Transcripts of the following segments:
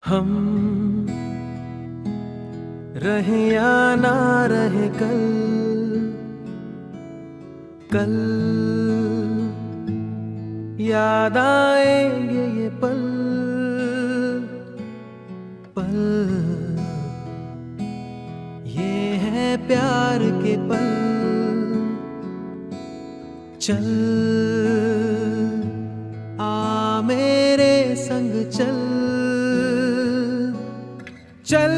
हम रहे या ना रहे कल, कल याद आएंगे ये पल, पल ये है प्यार के पल। चल आ मेरे संग चल, चल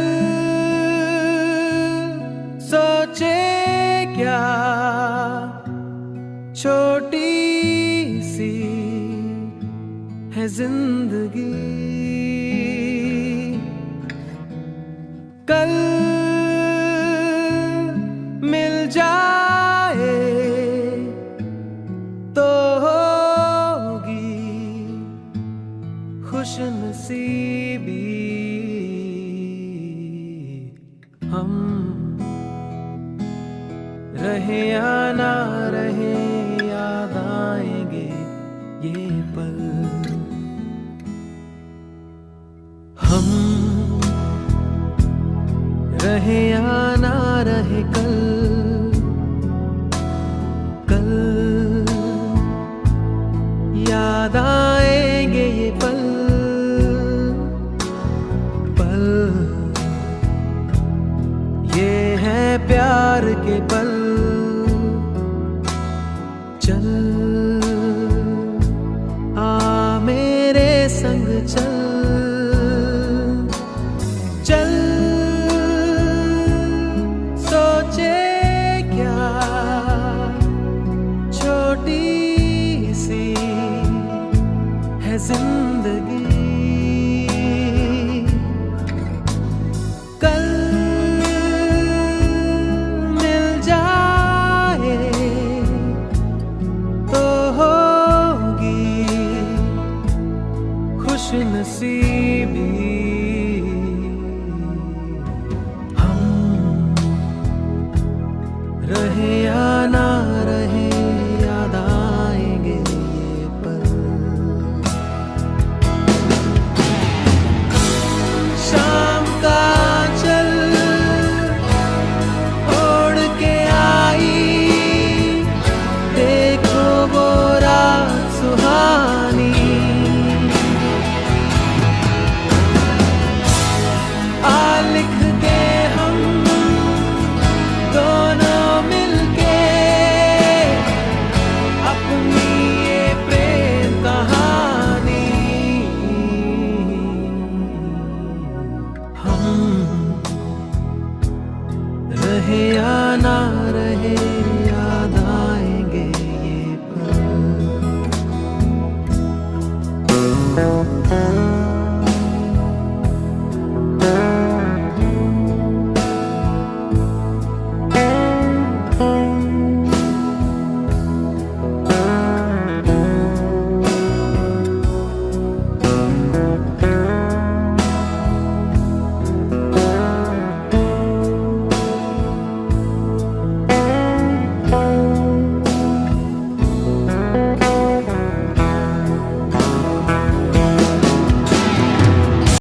सोचे क्या छोटी सी है जिंदगी। कल मिल जाए तो होगी खुशनसीबी। हम रहे या ना रहे याद आएंगे ये पल। हम रहे या ना रहे कल, कल याद आएंगे ये पल, पल ये है प्यार के पल। चल आ मेरे संग चल, चल सोचे क्या छोटी सी है जिंदगी। कल मिल जाए तो होगी खुशनसीबी। हम रहे या